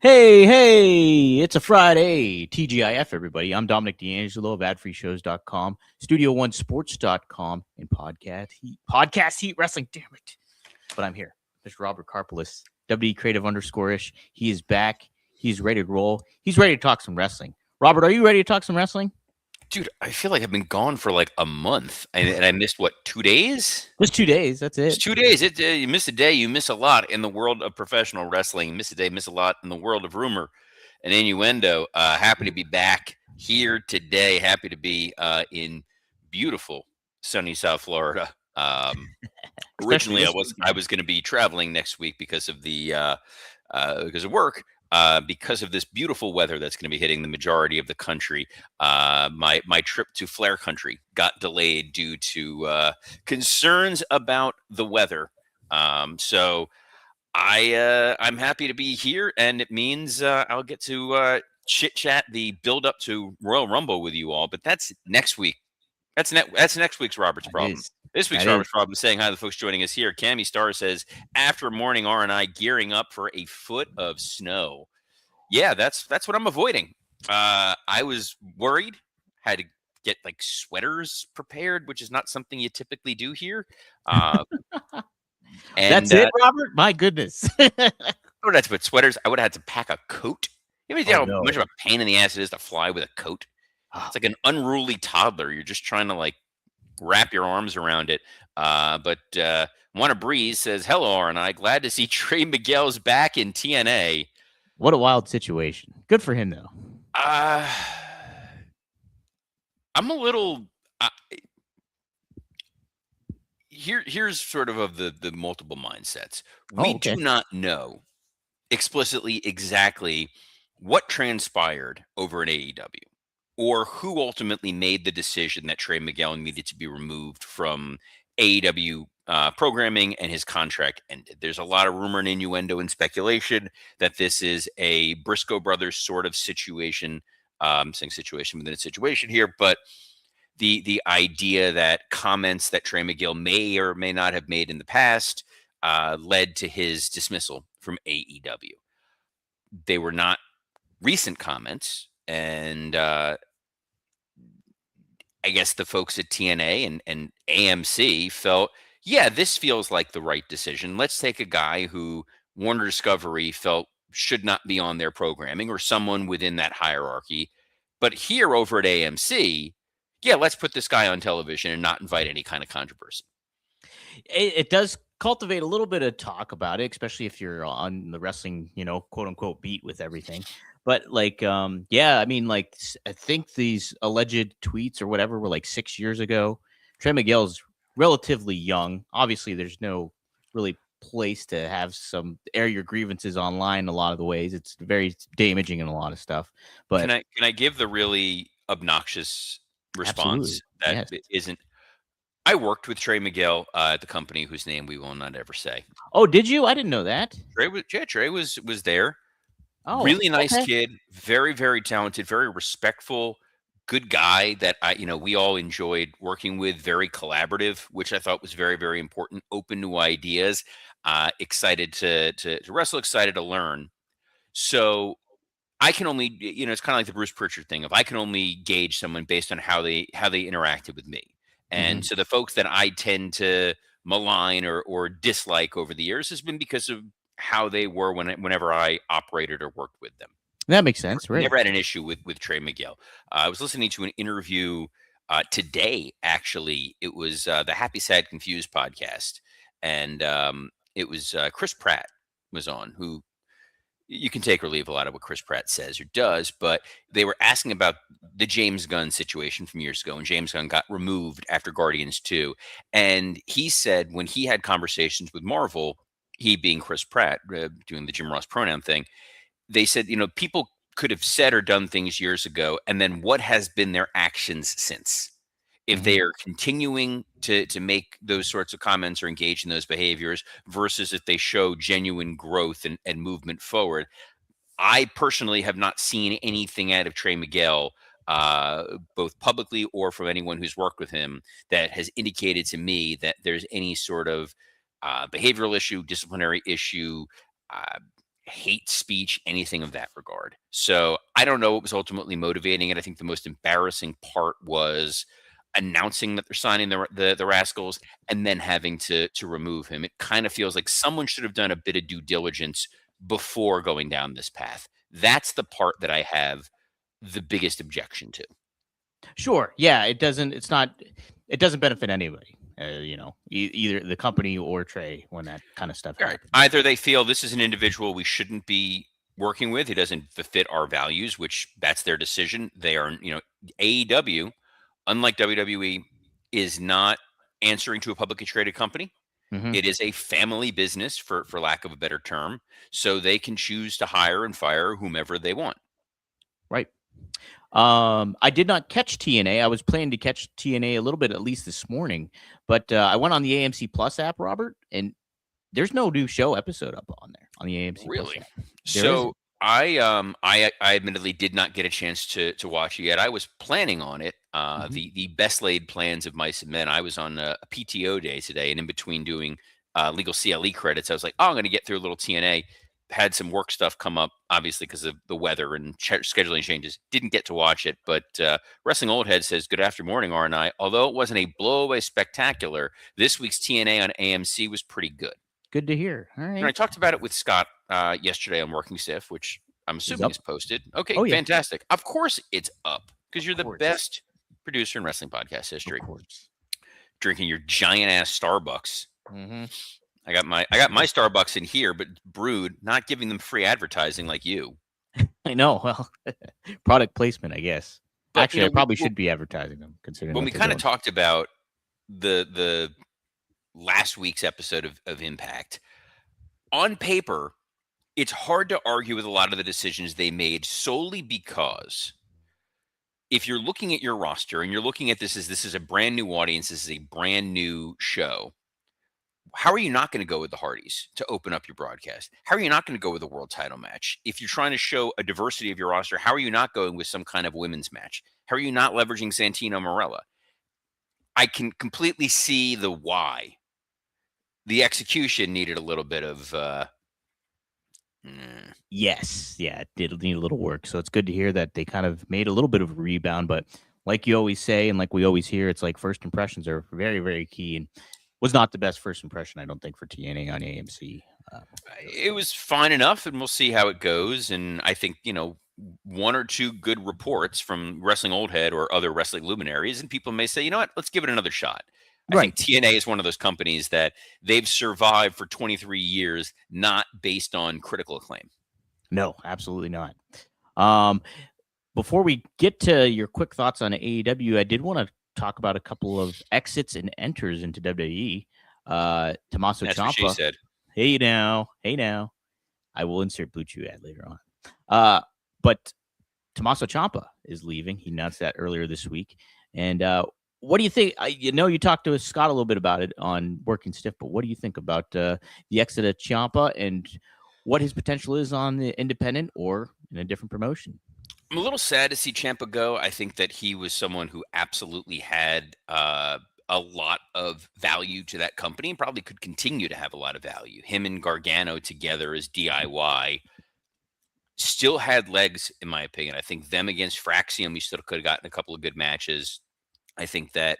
Hey, it's a Friday. TGIF, everybody. I'm Dominic D'Angelo of adfreeshows.com, Studio1sports.com, and Podcast Heat Wrestling. Damn it. But I'm here. Mr. Robert Karpelis, WD Creative _ish. He is back. He's ready to roll. He's ready to talk some wrestling. Robert, are you ready to talk some wrestling? Dude, I feel like I've been gone for like a month, and I missed, what, 2 days? Just 2 days. That's It's it. 2 days. You miss a day, you miss a lot in the world of professional wrestling. You miss a day, miss a lot in the world of rumor and innuendo. Happy to be back here today. Happy to be in beautiful sunny South Florida. Originally, I was going to be traveling next week because of work. Because of this beautiful weather that's going to be hitting the majority of the country, my trip to Flare Country got delayed due to concerns about the weather. So I'm happy to be here, and it means I'll get to chit chat the build up to Royal Rumble with you all. But that's next week. That's next week's Robert's problem. This week's Robert's problem. Saying hi to the folks joining us here. Cammy Star says, after morning R&I gearing up for a foot of snow. Yeah, that's what I'm avoiding. I was worried, had to get like sweaters prepared, which is not something you typically do here. And that's it, Robert? My goodness. That's what sweaters. I would have had to pack a coat. You know how much of a pain in the ass it is to fly with a coat? It's like an unruly toddler. You're just trying to like wrap your arms around it. But Wanna Breeze says, hello, R&I. Glad to see Trey Miguel's back in TNA. What a wild situation. Good for him, though. I'm a little... Here's sort of the multiple mindsets. We do not know explicitly exactly what transpired over in AEW, or who ultimately made the decision that Trey Miguel needed to be removed from AEW programming and his contract ended. There's a lot of rumor and innuendo and speculation that this is a Briscoe brothers sort of situation. I'm saying situation within a situation here, but the idea that comments that Trey Miguel may or may not have made in the past led to his dismissal from AEW. They were not recent comments, and I guess the folks at TNA and AMC felt, yeah, this feels like the right decision. Let's take a guy who Warner Discovery felt should not be on their programming, or someone within that hierarchy. But here over at AMC, yeah, let's put this guy on television and not invite any kind of controversy. It does cultivate a little bit of talk about it, especially if you're on the wrestling, quote unquote beat with everything. But like, yeah, I mean, like, I think these alleged tweets or whatever were like 6 years ago. Trey Miguel's relatively young. Obviously, there's no really place to have some air your grievances online. A lot of the ways it's very damaging in a lot of stuff. But can I give the really obnoxious response that isn't? I worked with Trey Miguel at the company whose name we will not ever say. Oh, did you? I didn't know that. Trey was there. Oh, really nice kid, very, very talented, very respectful, good guy that we all enjoyed working with, very collaborative, which I thought was very, very important, open to ideas, excited to wrestle, excited to learn. So I can only, it's kind of like the Bruce Pritchard thing. If I can only gauge someone based on how they interacted with me. And so the folks that I tend to malign or dislike over the years has been because of how they were whenever I operated or worked with them. That makes sense, right? Never had an issue with Trey Miguel. I was listening to an interview today, actually. It was the Happy, Sad, Confused podcast. And it was Chris Pratt was on, who you can take or leave a lot of what Chris Pratt says or does, but they were asking about the James Gunn situation from years ago, and James Gunn got removed after Guardians 2. And he said when he had conversations with Marvel, he being Chris Pratt, doing the Jim Ross pronoun thing, they said, people could have said or done things years ago, and then what has been their actions since? If they are continuing to make those sorts of comments or engage in those behaviors versus if they show genuine growth and movement forward. I personally have not seen anything out of Trey Miguel, both publicly or from anyone who's worked with him, that has indicated to me that there's any sort of behavioral issue, disciplinary issue, hate speech, anything of that regard. So I don't know what was ultimately motivating it. I think the most embarrassing part was announcing that they're signing the Rascals and then having to remove him. It kind of feels like someone should have done a bit of due diligence before going down this path. That's the part that I have the biggest objection to. Sure. Yeah, it doesn't. It's not. It doesn't benefit anybody. Either the company or Trey when that kind of stuff Right. happens. Either they feel this is an individual we shouldn't be working with, he doesn't fit our values, which that's their decision. They are, AEW, unlike WWE, is not answering to a publicly traded company. Hmm. It is a family business, for lack of a better term. So they can choose to hire and fire whomever they want. Right. I did not catch TNA. I was planning to catch TNA a little bit at least this morning, but I went on the AMC Plus app, Robert, and there's no new show episode up on there on the AMC Plus Really? app. There So isn't. I admittedly did not get a chance to watch it yet. I was planning on it. Hmm. The best laid plans of mice and men. I was on a PTO day today, and in between doing legal CLE credits, I was like, oh, I'm going to get through a little TNA. Had some work stuff come up, obviously because of the weather and scheduling changes. Didn't get to watch it, but Wrestling Old Head says, "Good after morning, R&I. Although it wasn't a blow away spectacular, this week's TNA on AMC was pretty good." Good to hear. All And I right. talked about it with Scott yesterday on Working Stiff, which I'm Is assuming up. is posted. Okay, Oh yeah. fantastic. Of course it's up because Of you're the course. best producer in wrestling podcast Of history. course. Drinking your giant ass Starbucks. Hmm. I got my Starbucks in here, but brewed, not giving them free advertising like you. I know. Well, product placement, I guess. But Actually, I probably w- should be advertising them, considering when what we they're kind of doing. talked about the last week's episode of Impact, on paper, it's hard to argue with a lot of the decisions they made solely because if you're looking at your roster and you're looking at this is a brand new audience, this is a brand new show. How are you not going to go with the Hardys to open up your broadcast? How are you not going to go with a world title match? If you're trying to show a diversity of your roster, how are you not going with some kind of women's match? How are you not leveraging Santino Morella? I can completely see the why. The execution needed a little bit of Yes, yeah, it did need a little work. So it's good to hear that they kind of made a little bit of a rebound. But like you always say, and like we always hear, it's like first impressions are very, very key. And was not the best first impression, I don't think, for TNA on AMC. it was fine enough, and we'll see how it goes. And I think, one or two good reports from Wrestling Old Head or other wrestling luminaries, and people may say, you know what, let's give it another shot. I Right. think TNA is one of those companies that they've survived for 23 years, not based on critical acclaim. No, absolutely not. Um, Before we get to your quick thoughts on AEW, I did want to talk about a couple of exits and enters into WWE. Tommaso That's what she Ciampa. said. Hey now, hey now. I will insert Blue Chew ad later on. But Tommaso Ciampa is leaving. He announced that earlier this week. And what do you think? You talked to Scott a little bit about it on Working Stiff, but what do you think about the exit of Ciampa and what his potential is on the independent or in a different promotion? I'm a little sad to see Champa go. I think that he was someone who absolutely had a lot of value to that company and probably could continue to have a lot of value. Him and Gargano together as DIY still had legs, in my opinion. I think them against Fraxium, we still could have gotten a couple of good matches. I think that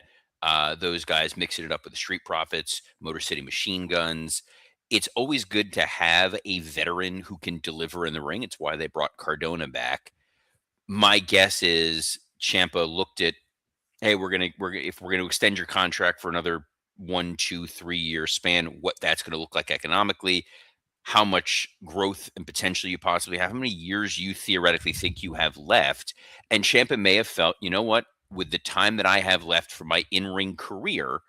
those guys mixing it up with the Street Profits, Motor City Machine Guns. It's always good to have a veteran who can deliver in the ring. It's why they brought Cardona back. My guess is Champa looked at, hey, if we're gonna extend your contract for another 1, 2, 3 year span, what that's gonna look like economically, how much growth and potential you possibly have, how many years you theoretically think you have left. And Champa may have felt, you know what, with the time that I have left for my in-ring career,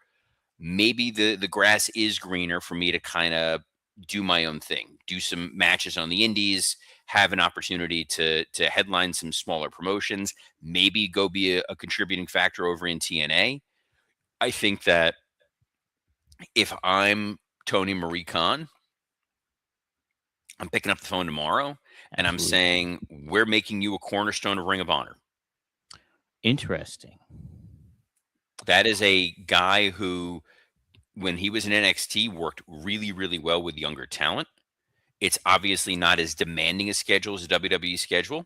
maybe the grass is greener for me to kind of do my own thing, do some matches on the indies, have an opportunity to headline some smaller promotions, maybe go be a contributing factor over in TNA. I think that if I'm Tony Marie Khan, I'm picking up the phone tomorrow and I'm Absolutely. saying, we're making you a cornerstone of Ring of Honor. Interesting. That is a guy who, when he was in NXT, worked really, really well with younger talent. It's obviously not as demanding a schedule as a WWE schedule.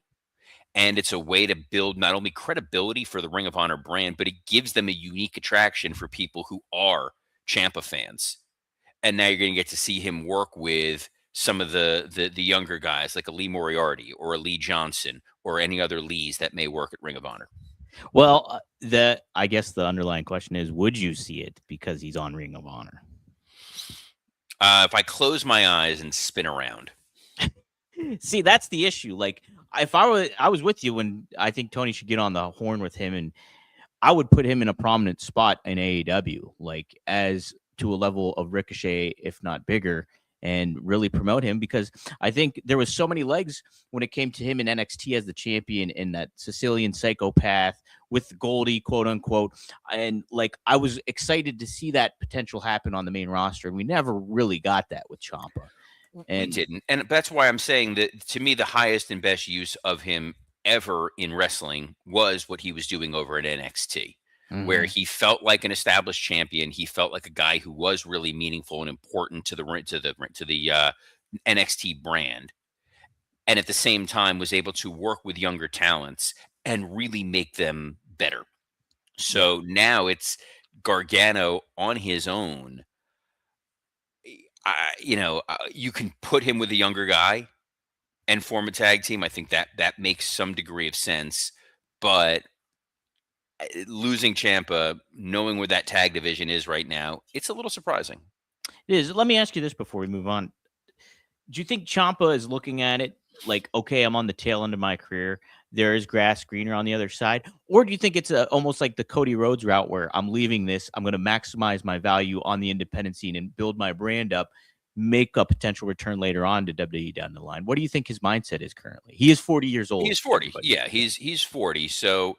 And it's a way to build not only credibility for the Ring of Honor brand, but it gives them a unique attraction for people who are Champa fans. And now you're going to get to see him work with some of the younger guys like a Lee Moriarty or a Lee Johnson or any other Lees that may work at Ring of Honor. Well, I guess the underlying question is, would you see it because he's on Ring of Honor? If I close my eyes and spin around. See, that's the issue. Like, if I was with you when I think Tony should get on the horn with him, and I would put him in a prominent spot in AEW, like as to a level of Ricochet, if not bigger, and really promote him, because I think there was so many legs when it came to him in NXT as the champion in that Sicilian psychopath with Goldie, quote unquote. And like, I was excited to see that potential happen on the main roster. And we never really got that with Ciampa. We didn't. And that's why I'm saying that to me, the highest and best use of him ever in wrestling was what he was doing over at NXT, where he felt like an established champion. He felt like a guy who was really meaningful and important to the NXT brand, and at the same time was able to work with younger talents and really make them better. So now it's Gargano on his own. You can put him with a younger guy and form a tag team. I think that makes some degree of sense. But losing Ciampa, knowing where that tag division is right now, it's a little surprising. It is. Let me ask you this before we move on. Do you think Ciampa is looking at it like, okay, I'm on the tail end of my career. There is grass greener on the other side. Or do you think it's almost like the Cody Rhodes route where I'm leaving this, I'm going to maximize my value on the independent scene and build my brand up, make a potential return later on to WWE down the line? What do you think his mindset is currently? He is 40 years old. He's 40. Yeah, he's 40. So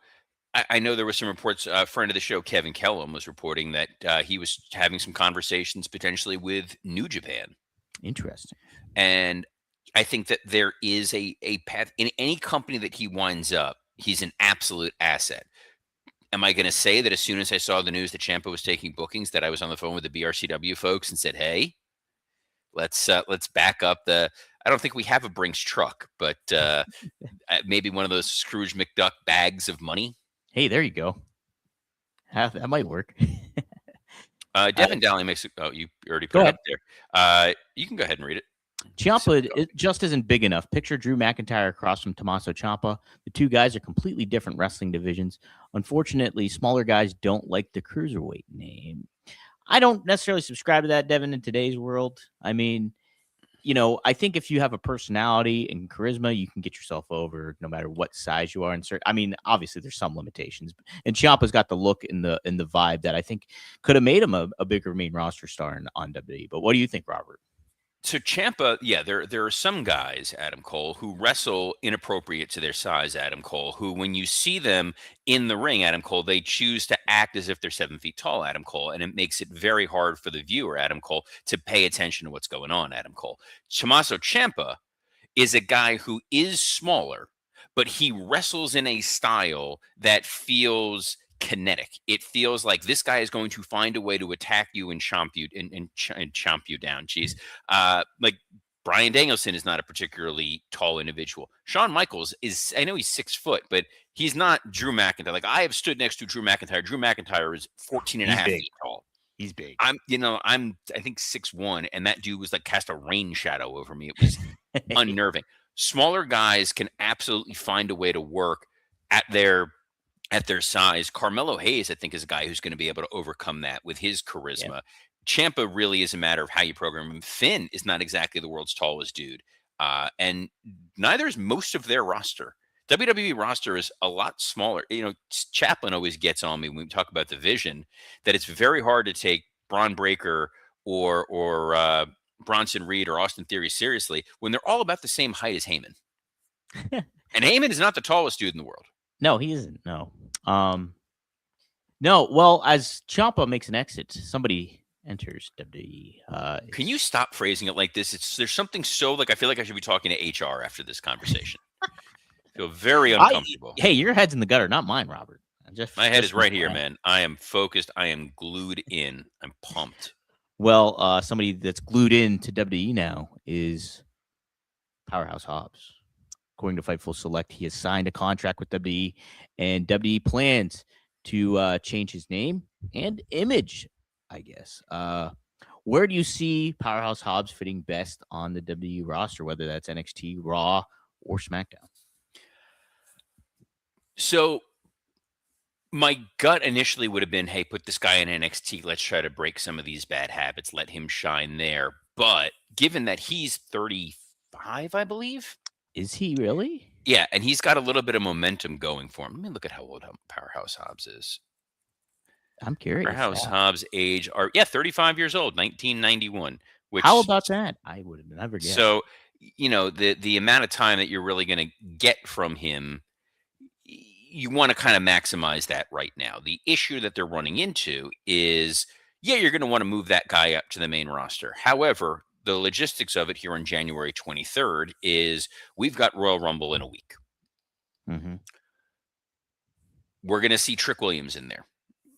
I know there were some reports. A friend of the show, Kevin Kellum, was reporting that he was having some conversations potentially with New Japan. Interesting. And I think that there is a path in any company that he winds up. He's an absolute asset. Am I going to say that as soon as I saw the news that Ciampa was taking bookings, that I was on the phone with the BRCW folks and said, "Hey, let's back up the." I don't think we have a Brinks truck, but maybe one of those Scrooge McDuck bags of money. Hey, there you go. That might work. Devin Dowling makes it. Oh, you already put it up there. You can go ahead and read it. Ciampa it just isn't big enough. Picture Drew McIntyre across from Tommaso Ciampa. The two guys are completely different wrestling divisions. Unfortunately, smaller guys don't like the cruiserweight name. I don't necessarily subscribe to that, Devin, in today's world. I mean, I think if you have a personality and charisma, you can get yourself over no matter what size you are. I mean, obviously there's some limitations, and Ciampa's got the look and the vibe that I think could have made him a bigger main roster star on WWE. But what do you think, Robert? So Ciampa, yeah, there are some guys, Adam Cole, who wrestle inappropriate to their size, Adam Cole, who when you see them in the ring, Adam Cole, they choose to act as if they're 7 feet tall, Adam Cole, and it makes it very hard for the viewer, Adam Cole, to pay attention to what's going on, Adam Cole. Tommaso Ciampa is a guy who is smaller, but he wrestles in a style that feels kinetic. It feels like this guy is going to find a way to attack you and chomp you and chomp you down. Jeez. Like Bryan Danielson is not a particularly tall individual. Shawn Michaels is, I know he's 6 foot, but he's not Drew McIntyre. Like I have stood next to Drew McIntyre. Drew McIntyre is 14 and a half feet tall. He's big. I think 6'1", and that dude was like cast a rain shadow over me. It was unnerving. Smaller guys can absolutely find a way to work at their size. Carmelo Hayes, I think, is a guy who's going to be able to overcome that with his charisma. Yeah. Ciampa really is a matter of how you program him. Finn is not exactly the world's tallest dude, and neither is most of their roster. WWE roster is a lot smaller. Chaplin always gets on me when we talk about the vision that it's very hard to take Braun Breaker or Bronson Reed or Austin Theory seriously when they're all about the same height as Heyman. And Heyman is not the tallest dude in the world. No, he isn't. No. No. Well, as Ciampa makes an exit, somebody enters WWE. Can you stop phrasing it like this? There's something so like I feel like I should be talking to HR after this conversation. I feel very uncomfortable. Hey, your head's in the gutter, not mine, Robert. My head is right here, man. I am focused. I am glued in. I'm pumped. Well, somebody that's glued in to WWE now is Powerhouse Hobbs. According to Fightful Select, he has signed a contract with WWE, and WWE plans to change his name and image, I guess. Where do you see Powerhouse Hobbs fitting best on the WWE roster, whether that's NXT, Raw, or SmackDown? So my gut initially would have been, hey, put this guy in NXT. Let's try to break some of these bad habits. Let him shine there. But given that he's 35, I believe. Is he really? Yeah, and he's got a little bit of momentum going for him. Let me look at how old Powerhouse Hobbs is. I'm curious. Powerhouse Hobbs' age are 35 years old, 1991. Which, how about that? I would have never guessed. So, the amount of time that you're really going to get from him, you want to kind of maximize that right now. The issue that they're running into is, you're going to want to move that guy up to the main roster. However, the logistics of it here on January 23rd is we've got Royal Rumble in a week. Mm-hmm. We're going to see Trick Williams in there,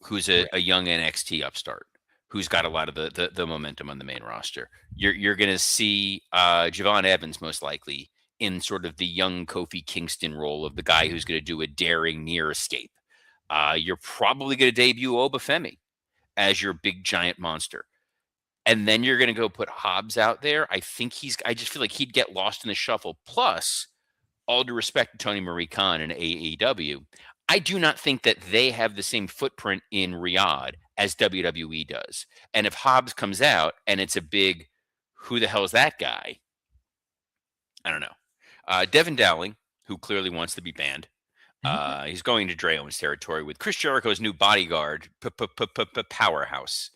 who's a young NXT upstart, who's got a lot of the momentum on the main roster. You're going to see Javon Evans most likely in sort of the young Kofi Kingston role of the guy who's going to do a daring near escape. You're probably going to debut Obafemi as your big giant monster. And then you're going to go put Hobbs out there. I just feel like he'd get lost in the shuffle. Plus, all due respect to Tony Marie Khan and AEW, I do not think that they have the same footprint in Riyadh as WWE does. And if Hobbs comes out and it's a big, who the hell is that guy? I don't know. Devin Dowling, who clearly wants to be banned. He's going to Dre Owens territory with Chris Jericho's new bodyguard, Powerhouse.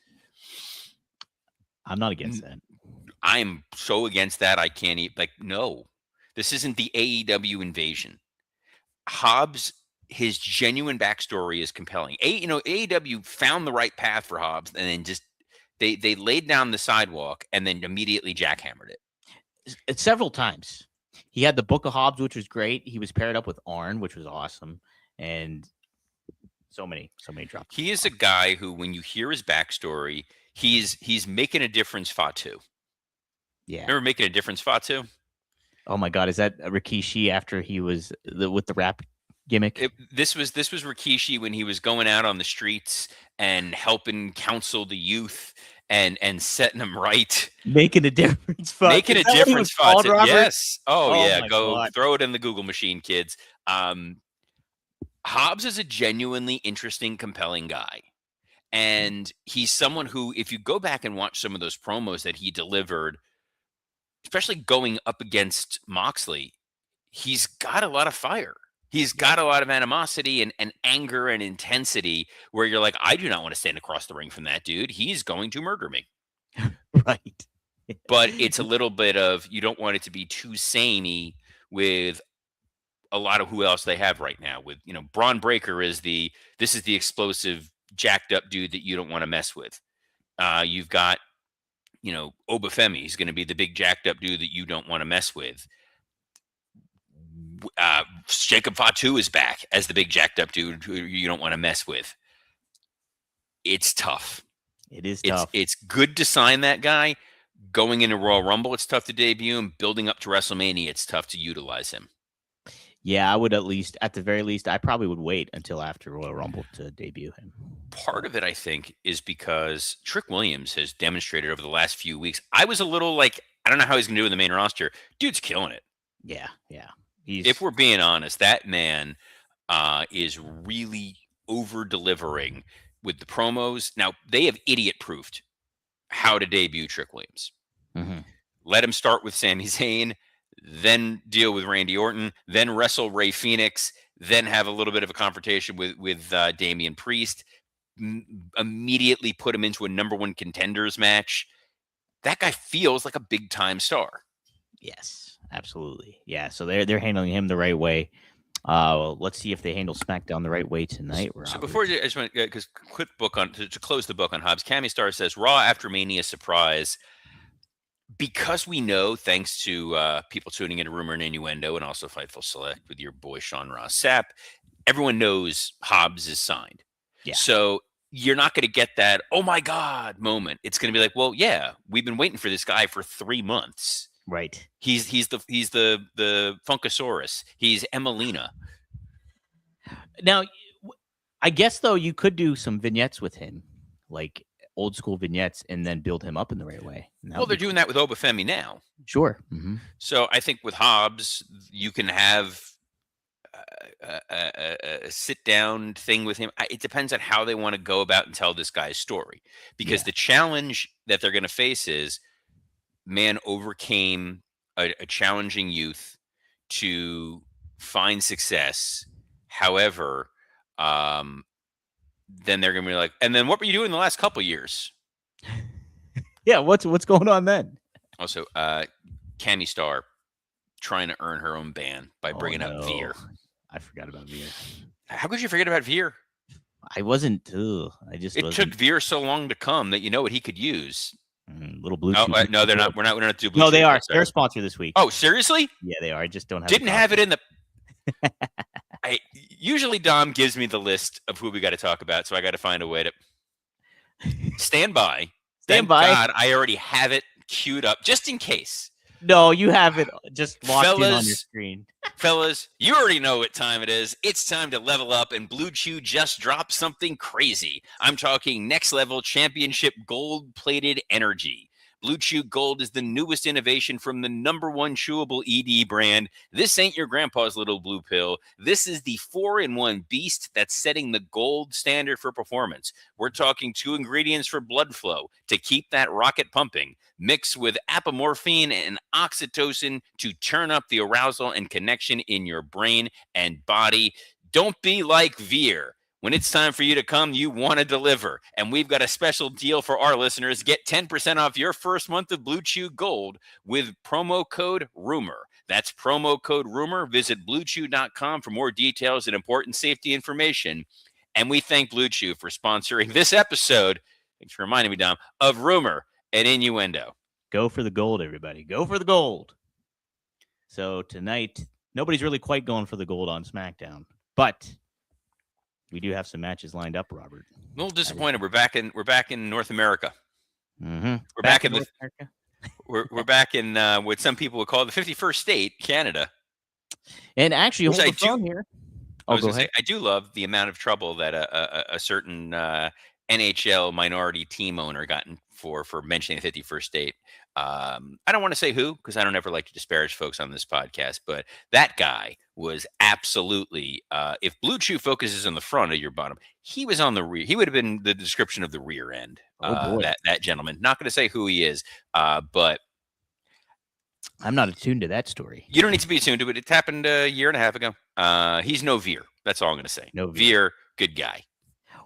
I'm not against that. I'm so against that. I can't even, no. This isn't the AEW invasion. Hobbs, his genuine backstory is compelling. AEW found the right path for Hobbs, and then just they laid down the sidewalk and then immediately jackhammered it several times. He had the Book of Hobbs, which was great. He was paired up with Arn, which was awesome, and so many drops. He is a guy who, when you hear his backstory, he's making a difference. Fatu. Yeah, remember Making a Difference, Fatu? Oh my God, is that Rikishi after he was with the rap gimmick? This was Rikishi when he was going out on the streets and helping counsel the youth and setting them right. Making a difference. Making a difference. Called, yes. Oh yeah. Go God. Throw it in the Google machine, kids. Hobbs is a genuinely interesting, compelling guy. And he's someone who, if you go back and watch some of those promos that he delivered, especially going up against Moxley, he's got a lot of fire. He's got a lot of animosity and anger and intensity where you're like, I do not want to stand across the ring from that dude. He's going to murder me. Right. But it's a little bit of, you don't want it to be too samey with a lot of who else they have right now. With, Braun Breaker this is the explosive, jacked up dude that you don't want to mess with. You've got, Obafemi. He's going to be the big jacked up dude that you don't want to mess with. Jacob Fatu is back as the big jacked up dude who you don't want to mess with. It's tough. It is tough. It's good to sign that guy. Going into Royal Rumble, it's tough to debut him. Building up to WrestleMania, it's tough to utilize him. Yeah, I would at the very least, I probably would wait until after Royal Rumble to debut him. Part of it, I think, is because Trick Williams has demonstrated over the last few weeks. I was a little like, I don't know how he's going to do in the main roster. Dude's killing it. Yeah. If we're being honest, that man is really over-delivering with the promos. Now, they have idiot-proofed how to debut Trick Williams. Mm-hmm. Let him start with Sami Zayn, then deal with Randy Orton, then wrestle Rey Fenix, then have a little bit of a confrontation with Damian Priest, immediately put him into a number one contenders match. That guy feels like a big-time star. Yes, absolutely. Yeah, so they're handling him the right way. Let's see if they handle SmackDown the right way tonight. So before I just want because quick book on to close the book on Hobbs. Cammy Star says Raw after Mania surprise. Because we know, thanks to people tuning into Rumor and Innuendo and also Fightful Select with your boy Sean Ross Sapp, everyone knows Hobbs is signed. Yeah. So you're not going to get that, oh my God moment. It's going to be like, well, yeah, we've been waiting for this guy for 3 months. Right. He's the Funkasaurus. He's Emelina. Now, I guess though you could do some vignettes with him, like old school vignettes, and then build him up in the right way. And that Well, would they're be cool. doing that with Obafemi now. Sure. So I think with Hobbs, you can have a sit down thing with him. It depends on how they want to go about and tell this guy's story, because Yeah. the challenge that they're going to face is man overcame a challenging youth to find success. However, then they're going to be like, and then what were you doing the last couple years? Yeah. What's going on then? Also, Cammy Star trying to earn her own ban by bringing up Veer. I forgot about Veer. How could you forget about Veer? I wasn't. It took Veer so long to come that you know what he could use. Little blue. Oh, no, they're not. We're not do blue. No, they are. They're a sponsor this week. Oh, seriously? Yeah, they are. I just don't have. Didn't have it in the. Usually Dom gives me the list of who we got to talk about, so I got to find a way to stand by. Stand by. God, I already have it queued up just in case. No, you have it just locked in on your screen. Fellas, you already know what time it is. It's time to level up, and Blue Chew just dropped something crazy. I'm talking next level championship gold-plated energy. Blue Chew Gold is the newest innovation from the #1 chewable ED brand. This ain't your grandpa's little blue pill. This is the 4-in-1 beast that's setting the gold standard for performance. We're talking 2 ingredients for blood flow to keep that rocket pumping, mixed with apomorphine and oxytocin to turn up the arousal and connection in your brain and body. Don't be like Veer. When it's time for you to come, you want to deliver. And we've got a special deal for our listeners. Get 10% off your first month of Blue Chew Gold with promo code RUMOR. That's promo code RUMOR. Visit BlueChew.com for more details and important safety information. And we thank Blue Chew for sponsoring this episode, thanks for reminding me, Dom, of Rumor and Innuendo. Go for the gold, everybody. Go for the gold. So tonight, nobody's really quite going for the gold on SmackDown, but we do have some matches lined up, Robert. A little disappointed. We're back in North America. Mm-hmm. We're back in North America. We're back in what some people would call the 51st state, Canada. And actually, hold the phone here. I do love the amount of trouble that a certain NHL minority team owner got for mentioning the 51st state. I don't want to say who, because I don't ever like to disparage folks on this podcast, but that guy was absolutely, if Blue Chew focuses on the front of your bottom, he was on the rear. He would have been the description of the rear end. That gentleman. Not going to say who he is, but I'm not attuned to that story. You don't need to be attuned to it. It happened a year and a half ago. He's no Veer. That's all I'm going to say. No Veer, good guy.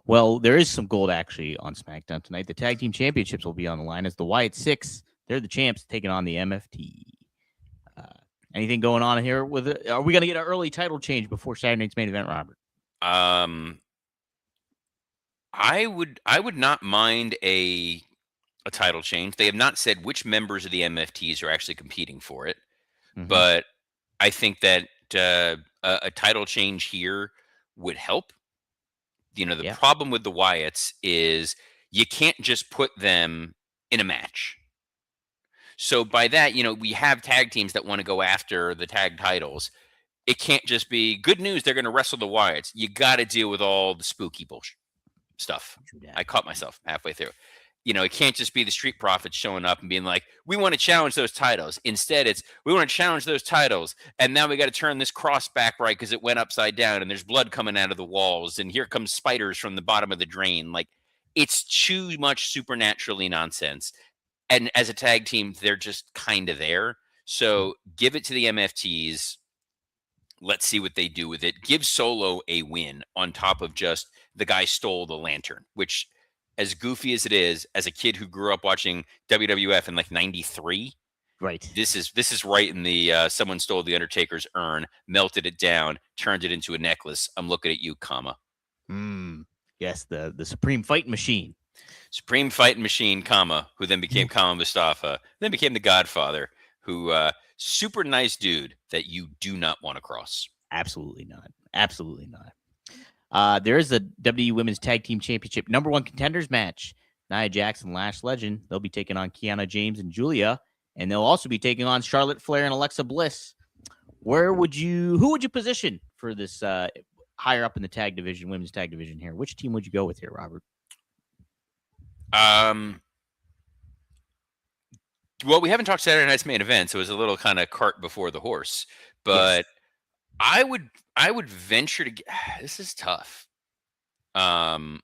Well, there is some gold actually on SmackDown tonight. The Tag Team Championships will be on the line as the Wyatt Six. They're the champs taking on the MFT. Anything going on here with it? Are we going to get an early title change before Saturday night's main event, Robert? I would not mind a title change. They have not said which members of the MFTs are actually competing for it, but I think that a title change here would help. You know, the problem with the Wyatts is you can't just put them in a match. So by that, you know, we have tag teams that want to go after the tag titles. It can't just be good news. They're going to wrestle the Wyatts. You got to deal with all the spooky bullshit stuff. I caught myself halfway through. You know, it can't just be the Street Profits showing up and being like, we want to challenge those titles. Instead, it's we want to challenge those titles. And now we got to turn this cross back right because it went upside down and there's blood coming out of the walls. And here comes spiders from the bottom of the drain. Like, it's too much supernaturally nonsense. And as a tag team, they're just kind of there. So give it to the MFTs. Let's see what they do with it. Give Solo a win on top of just the guy stole the lantern, which, as goofy as it is, as a kid who grew up watching WWF in like '93, right? This is right in the someone stole the Undertaker's urn, melted it down, turned it into a necklace. I'm looking at you, comma. Yes, the Supreme Fighting Machine. Supreme Fighting Machine, comma, who then became Kama Mustafa, then became the Godfather, who super nice dude that you do not want to cross. Absolutely not. Absolutely not. There is a WWE Women's Tag Team Championship #1 contenders match. Nia Jax and Lash Legend. They'll be taking on Kiana James and Julia. and they'll also be taking on Charlotte Flair and Alexa Bliss. Who would you position for this higher up in the tag division, women's tag division here? Which team would you go with here, Robert? Well, we haven't talked Saturday night's main event, so it was a little kind of cart before the horse. But Yes. I would venture to. This is tough. None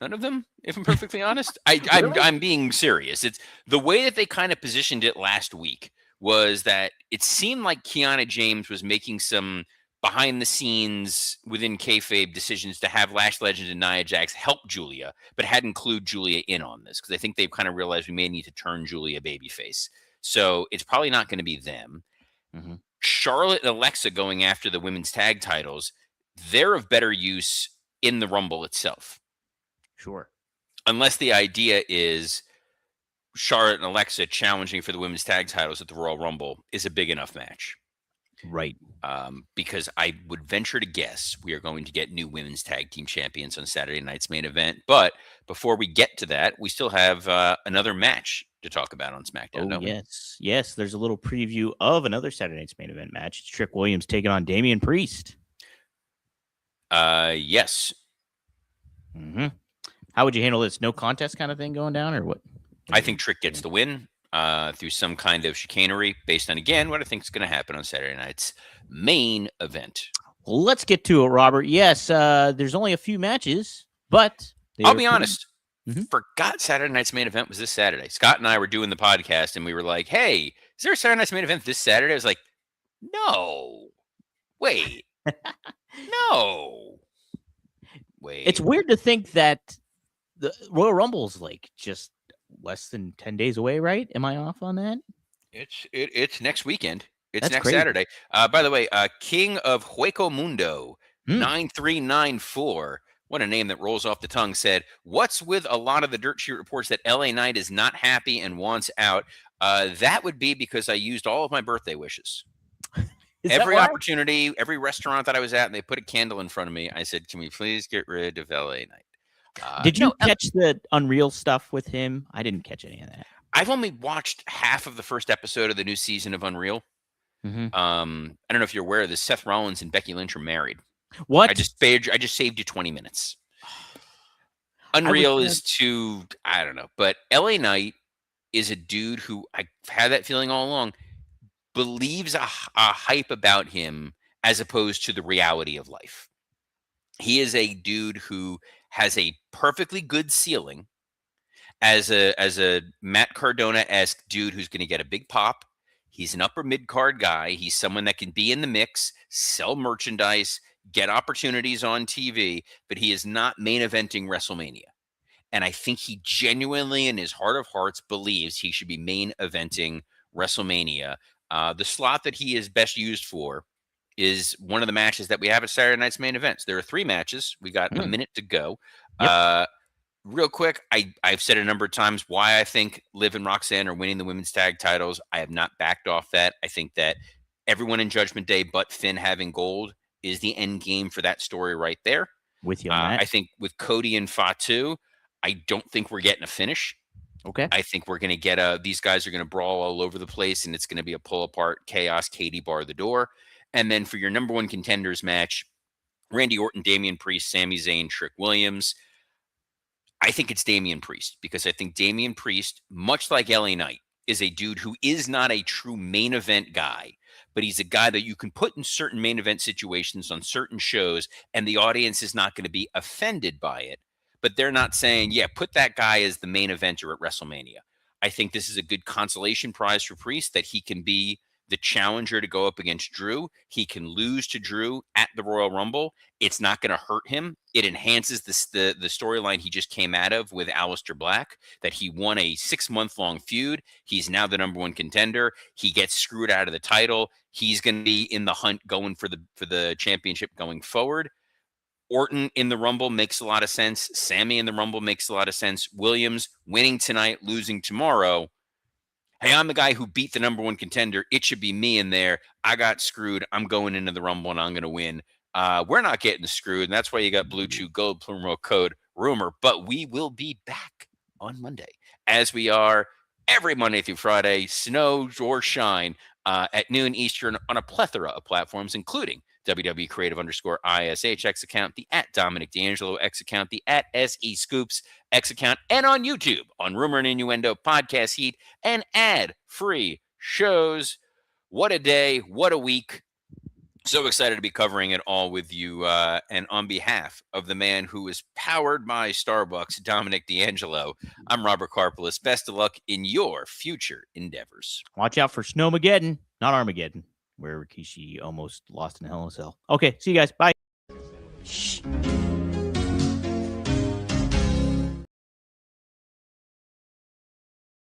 of them. If I'm perfectly honest, Really? I'm being serious. It's the way that they kind of positioned it last week was that it seemed like Kiana James was making some behind the scenes within kayfabe decisions to have Lash Legend and Nia Jax help Julia, but hadn't include Julia in on this because I think they've kind of realized we may need to turn Julia babyface. So it's probably not going to be them. Mm-hmm. Charlotte and Alexa going after the women's tag titles, they're of better use in the Rumble itself. Sure. Unless the idea is Charlotte and Alexa challenging for the women's tag titles at the Royal Rumble is a big enough match. Right. Because I would venture to guess we are going to get new women's tag team champions on Saturday night's main event. But before we get to that, we still have another match to talk about on SmackDown. Oh, yes. Yes, there's a little preview of another Saturday night's main event match. It's Trick Williams taking on Damian Priest. Yes. Mm-hmm. How would you handle this? No contest kind of thing going down, or what? I think Trick gets the win through some kind of chicanery based on, again, what I think is going to happen on Saturday night's main event. Well, let's get to it, Robert. Yes, there's only a few matches, but I'll be honest. Mm-hmm. Forgot Saturday night's main event was this Saturday. Scott and I were doing the podcast, and we were like, hey, is there a Saturday night's main event this Saturday? I was like, no. Wait. No. Wait. It's weird to think that the Royal Rumble's like just less than 10 days away, right? Am I off on that? It's next weekend. It's That's next crazy. Saturday. By the way, King of Hueco Mundo, 9394. What a name that rolls off the tongue, said, what's with a lot of the dirt sheet reports that LA Knight is not happy and wants out? That would be because I used all of my birthday wishes. Every opportunity, every restaurant that I was at, and they put a candle in front of me, I said, can we please get rid of LA Knight? Did you catch the Unreal stuff with him? I didn't catch any of that. I've only watched half of the first episode of the new season of Unreal. Mm-hmm. I don't know if you're aware of this. Seth Rollins and Becky Lynch are married. What? I just saved you 20 minutes. Unreal is too, I don't know. But LA Knight is a dude who I've had that feeling all along, believes a hype about him as opposed to the reality of life. He is a dude who has a perfectly good ceiling as a Matt Cardona-esque dude who's going to get a big pop. He's an upper mid-card guy. He's someone that can be in the mix, sell merchandise, get opportunities on TV, but he is not main eventing WrestleMania. And I think he genuinely, in his heart of hearts, believes he should be main eventing WrestleMania. The slot that he is best used for is one of the matches that we have at Saturday night's main events. There are 3 matches. We got a minute to go. Yep. Real quick, I've said a number of times why I think Liv and Roxanne are winning the women's tag titles. I have not backed off that. I think that everyone in Judgment Day but Finn having gold is the end game for that story right there. With you on that. I think with Cody and Fatu, I don't think we're getting a finish. Okay. I think we're going to get these guys are going to brawl all over the place, and it's going to be a pull apart chaos. Katie bar the door. And then for your number 1 contenders match, Randy Orton, Damian Priest, Sami Zayn, Trick Williams. I think it's Damian Priest because I think Damian Priest, much like LA Knight, is a dude who is not a true main event guy, but he's a guy that you can put in certain main event situations on certain shows, and the audience is not going to be offended by it. But they're not saying, yeah, put that guy as the main eventer at WrestleMania. I think this is a good consolation prize for Priest that he can be the challenger to go up against Drew. He can lose to Drew at the Royal Rumble. It's not going to hurt him. It enhances the storyline he just came out of with Aleister Black, that he won a 6-month-long feud. He's now the number 1 contender. He gets screwed out of the title. He's going to be in the hunt going for the championship going forward. Orton in the Rumble makes a lot of sense. Sammy in the Rumble makes a lot of sense. Williams winning tonight, losing tomorrow. Hey, I'm the guy who beat the number 1 contender. It should be me in there. I got screwed. I'm going into the Rumble and I'm going to win. We're not getting screwed. And that's why you got Blue Chew Gold promo code Rumor. But we will be back on Monday as we are every Monday through Friday, snow or shine, at noon Eastern on a plethora of platforms, including WW Creative _ISH X account, the at Dominic D'Angelo X account, the at SE Scoops X account, and on YouTube on Rumor and Innuendo, Podcast Heat, and ad-free shows. What a day, what a week. So excited to be covering it all with you. And on behalf of the man who is powered by Starbucks, Dominic D'Angelo, I'm Robert Karpelis. Best of luck in your future endeavors. Watch out for Snowmageddon, not Armageddon, where Rikishi almost lost in Hell in a Cell. Okay, see you guys. Bye.